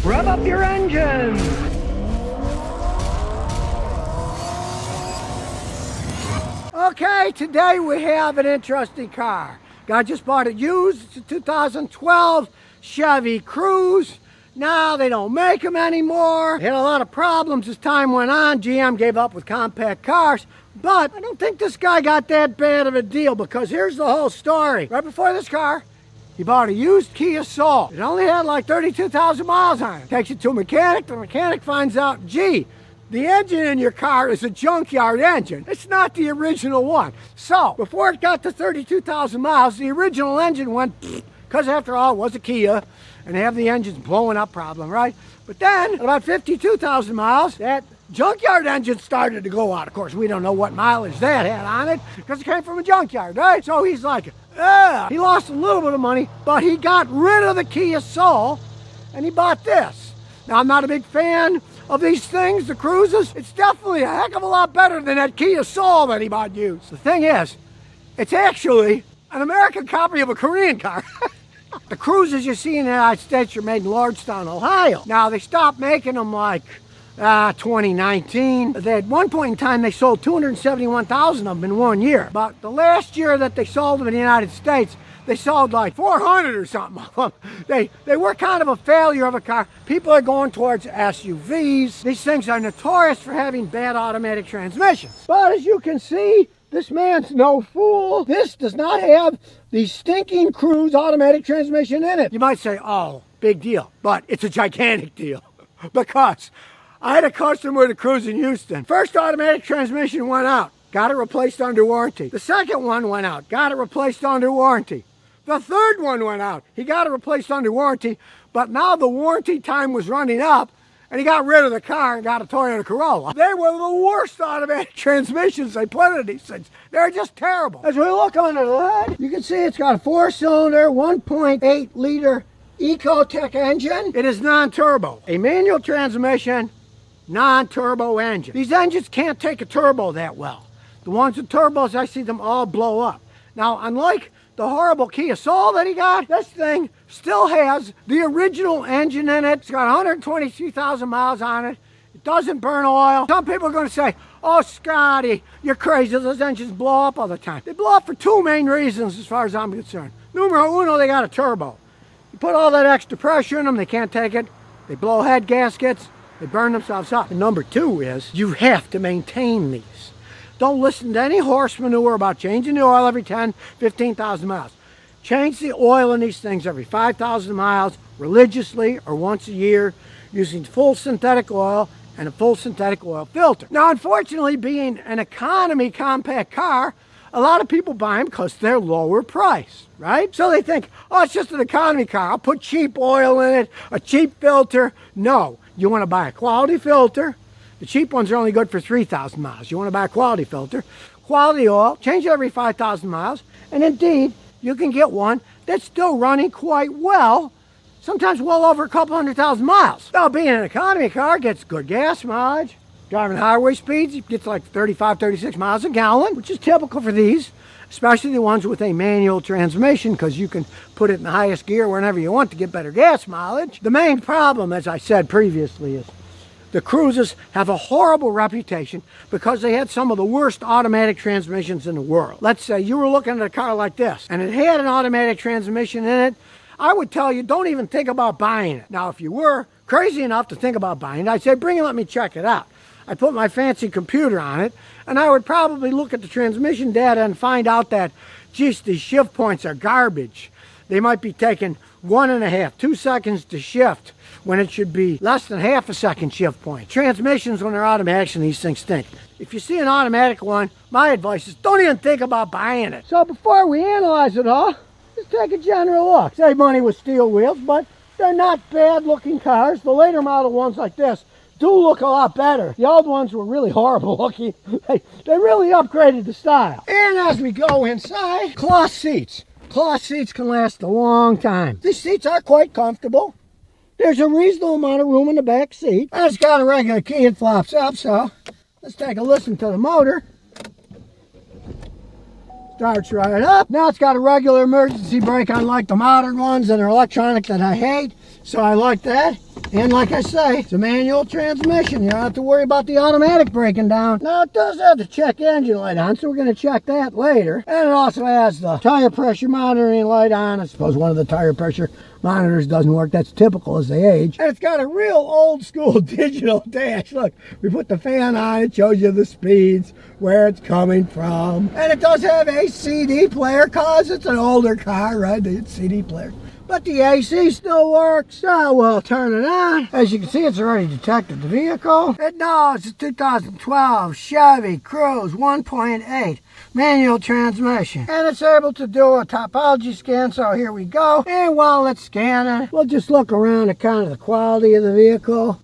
Rev up your engines. Okay, today we have an interesting car. Guy just bought it used. It's a 2012 Chevy Cruze. Now they don't make them anymore. Had a lot of problems as time went on. GM gave up with compact cars. But I don't think this guy got that bad of a deal, because here's the whole story. Right before this car, he bought a used Kia Soul. It only had like 32,000 miles on it. Takes it to a mechanic. The mechanic finds out, gee, the engine in your car is a junkyard engine. It's not the original one. So, before it got to 32,000 miles, the original engine went, because after all, it was a Kia, and they have the engines blowing up problem, right? But then, at about 52,000 miles, that junkyard engine started to go out. Of course, we don't know what mileage that had on it, because it came from a junkyard, right? So he's like, he lost a little bit of money, but he got rid of the Kia Soul, and he bought this. Now, I'm not a big fan of these things, the Cruzes. It's definitely a heck of a lot better than that Kia Soul that he bought used. The thing is, it's actually an American copy of a Korean car. The Cruzes you see in the United States are made in Lordstown, Ohio. Now, they stopped making them like 2019. At one point in time, they sold 271,000 of them in 1 year. But the last year that they sold them in the United States, they sold like 400 or something of them. They were kind of a failure of a car. People are going towards SUVs. These things are notorious for having bad automatic transmissions. But as you can see, this man's no fool. This does not have the stinking Cruze automatic transmission in it. You might say, oh, big deal. But it's a gigantic deal. Because I had a customer with a Cruze in Houston. First automatic transmission went out. Got it replaced under warranty. The second one went out. Got it replaced under warranty. The third one went out. He got it replaced under warranty, but now the warranty time was running up, and he got rid of the car and got a Toyota Corolla. They were the worst automatic transmissions they put in these things. They're just terrible. As we look under the hood, you can see it's got a 4-cylinder, 1.8 liter Ecotec engine. It is non-turbo. A manual transmission, non-turbo engine. These engines can't take a turbo that well. The ones with turbos, I see them all blow up. Now, unlike the horrible Kia Soul that he got, this thing still has the original engine in it. It's got 122,000 miles on it. It doesn't burn oil. Some people are going to say, oh, Scotty, you're crazy. Those engines blow up all the time. They blow up for two main reasons as far as I'm concerned. Numero uno, they got a turbo. You put all that extra pressure in them, they can't take it. They blow head gaskets. They burn themselves up. And number two is, you have to maintain these. Don't listen to any horse manure about changing the oil every 10, 15,000 miles. Change the oil in these things every 5,000 miles religiously or once a year using full synthetic oil and a full synthetic oil filter. Now, unfortunately, being an economy compact car, a lot of people buy them because they're lower price, right? So they think, oh, it's just an economy car. I'll put cheap oil in it, a cheap filter. No, you want to buy a quality filter. The cheap ones are only good for 3,000 miles. You want to buy a quality filter, quality oil, change it every 5,000 miles, and indeed, you can get one that's still running quite well, sometimes well over a couple 100,000 miles. Now, being an economy car, gets good gas mileage, driving highway speeds, it gets like 35, 36 miles a gallon, which is typical for these, especially the ones with a manual transmission, because you can put it in the highest gear whenever you want to get better gas mileage. The main problem, as I said previously, is the Cruzes have a horrible reputation because they had some of the worst automatic transmissions in the world. Let's say you were looking at a car like this and it had an automatic transmission in it. I would tell you, don't even think about buying it. Now, if you were crazy enough to think about buying it, I'd say, bring it, let me check it out. I'd put my fancy computer on it, and I would probably look at the transmission data and find out that, geez, these shift points are garbage. They might be taking 1.5, 2 seconds to shift when it should be less than half a second shift point. Transmissions, when they're automatics, and these things stink. If you see an automatic one, my advice is don't even think about buying it. So before we analyze it all, let's take a general look. Save money with steel wheels, but they're not bad looking cars. The later model ones like this do look a lot better. The old ones were really horrible looking. They really upgraded the style. And as we go inside, cloth seats. Cloth seats can last a long time. These seats are quite comfortable. There's a reasonable amount of room in the back seat. And it's got a regular key, it flops up, so let's take a listen to the motor. Starts right up. Now it's got a regular emergency brake, unlike the modern ones that are electronic that I hate, so I like that. And like I say, it's a manual transmission. You don't have to worry about the automatic breaking down. Now, it does have the check engine light on, so we're going to check that later. And it also has the tire pressure monitoring light on. I suppose one of the tire pressure monitors doesn't work. That's typical as they age. And it's got a real old school digital dash. Look, we put the fan on. It shows you the speeds, where it's coming from. And it does have a CD player because it's an older car, right? The CD player. But the AC still works, so we'll turn it on. As you can see, it's already detected the vehicle. It knows it's a 2012 Chevy Cruze 1.8 manual transmission. And it's able to do a topology scan, so here we go. And while it's scanning, we'll just look around at kind of the quality of the vehicle.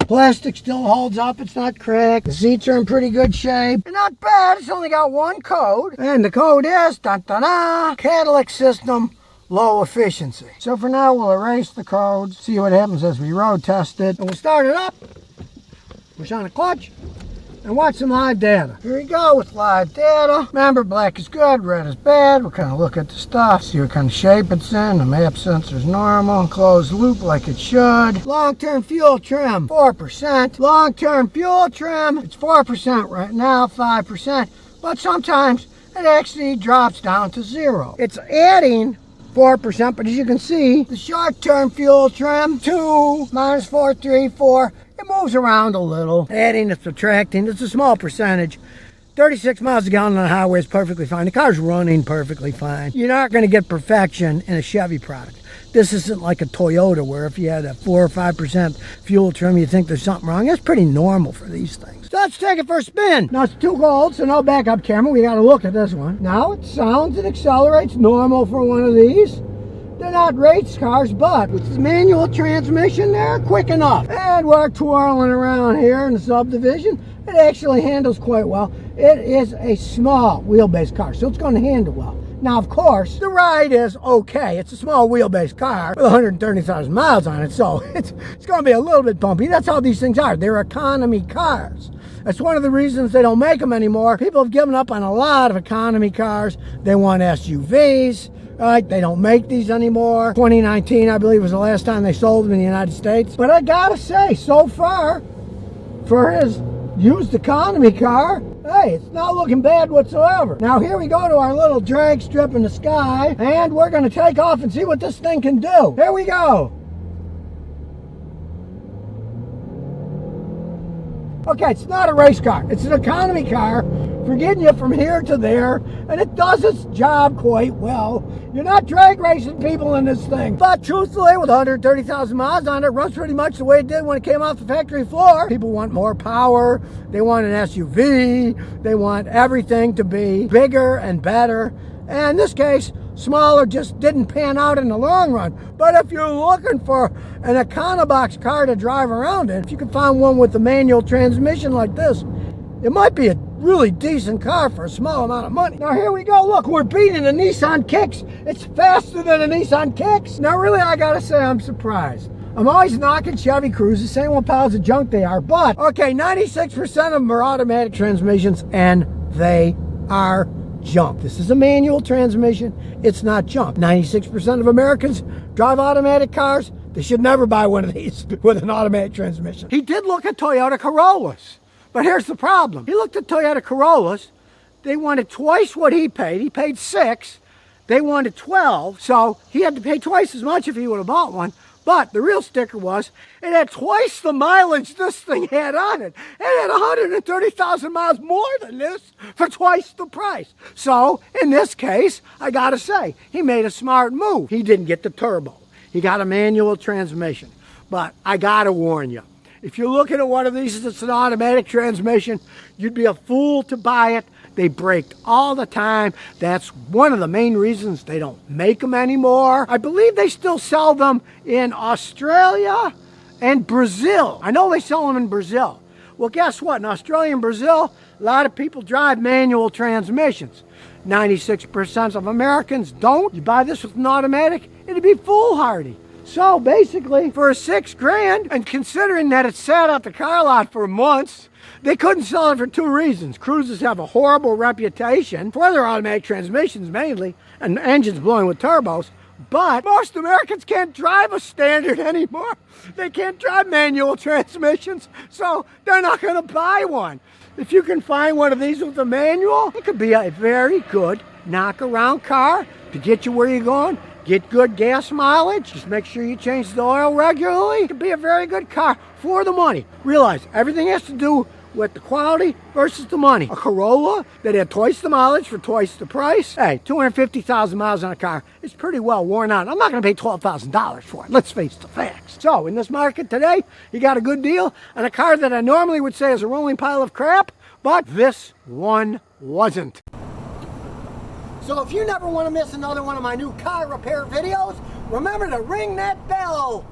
Plastic still holds up, it's not cracked. The seats are in pretty good shape. And not bad, it's only got one code. And the code is, dun-dun-dun, catalytic system low efficiency. So for now, we'll erase the codes, see what happens as we road test it. And we'll start it up, push on the clutch, and watch some live data. Here we go with live data. Remember, black is good, red is bad. We'll kind of look at the stuff, see what kind of shape it's in. The map sensor's normal, closed loop like it should. Long-term fuel trim, 4%. Long-term fuel trim, it's 4% right now, 5%. But sometimes it actually drops down to 0. It's adding 4%, but as you can see, the short-term fuel trim, 2, minus 4, 3, 4, it moves around a little. Adding and subtracting, it's a small percentage. 36 miles a gallon on the highway is perfectly fine. The car's running perfectly fine. You're not going to get perfection in a Chevy product. This isn't like a Toyota where if you had a 4 or 5% fuel trim, you think there's something wrong. That's pretty normal for these things. So let's take it for a spin. Now it's 2 gold, so no backup camera. We got to look at this one. Now it sounds and accelerates normal for one of these. They're not race cars, but with the manual transmission, they're quick enough. And we're twirling around here in the subdivision. It actually handles quite well. It is a small wheelbase car, so it's going to handle well. Now, of course, the ride is okay. It's a small wheelbase car with 130,000 miles on it, so it's going to be a little bit bumpy. That's how these things are. They're economy cars. That's one of the reasons they don't make them anymore. People have given up on a lot of economy cars. They want SUVs. Right, they don't make these anymore. 2019, I believe, was the last time they sold them in the United States. But I gotta say, so far, for his used economy car, hey, it's not looking bad whatsoever. Now here we go to our little drag strip in the sky, and we're gonna take off and see what this thing can do. Here we go. Okay, it's not a race car. It's an economy car for getting you from here to there, and it does its job quite well. You're not drag racing people in this thing. But truthfully, with 130,000 miles on it, it runs pretty much the way it did when it came off the factory floor. People want more power. They want an SUV. They want everything to be bigger and better. And in this case, smaller just didn't pan out in the long run. But if you're looking for an Econobox car to drive around in, if you can find one with a manual transmission like this, it might be a really decent car for a small amount of money. Now here we go. Look, we're beating a Nissan Kicks. It's faster than a Nissan Kicks. Now really, I gotta say, I'm surprised. I'm always knocking Chevy Cruze, saying what piles of junk they are. But, okay, 96% of them are automatic transmissions, and they are junk. This is a manual transmission. It's not junk. 96% of Americans drive automatic cars. They should never buy one of these with an automatic transmission. He did look at Toyota Corollas, but here's the problem. He looked at Toyota Corollas. They wanted twice what he paid. He paid $6. They wanted $12, so he had to pay twice as much if he would have bought one. But the real sticker was, it had twice the mileage this thing had on it. It had 130,000 miles more than this for twice the price. So, in this case, I gotta say, he made a smart move. He didn't get the turbo. He got a manual transmission. But I gotta warn you, if you're looking at one of these that's an automatic transmission, you'd be a fool to buy it. They break all the time. That's one of the main reasons they don't make them anymore. I believe they still sell them in Australia and Brazil. I know they sell them in Brazil. Well, guess what? In Australia and Brazil, a lot of people drive manual transmissions. 96% of Americans don't. You buy this with an automatic, it'd be foolhardy. So basically, for $6,000, and considering that it sat at the car lot for months, they couldn't sell it for 2 reasons. Cruzes have a horrible reputation for their automatic transmissions mainly, and engines blowing with turbos. But most Americans can't drive a standard anymore. They can't drive manual transmissions, so they're not going to buy one. If you can find one of these with a manual, it could be a very good knock-around car to get you where you're going, get good gas mileage. Just make sure you change the oil regularly. It could be a very good car for the money. Realize everything has to do with the quality versus the money. A Corolla that had twice the mileage for twice the price. Hey, 250,000 miles on a car is pretty well worn out. I'm not going to pay $12,000 for it. Let's face the facts. So in this market today, you got a good deal on a car that I normally would say is a rolling pile of crap, but this one wasn't. So if you never want to miss another one of my new car repair videos, remember to ring that bell.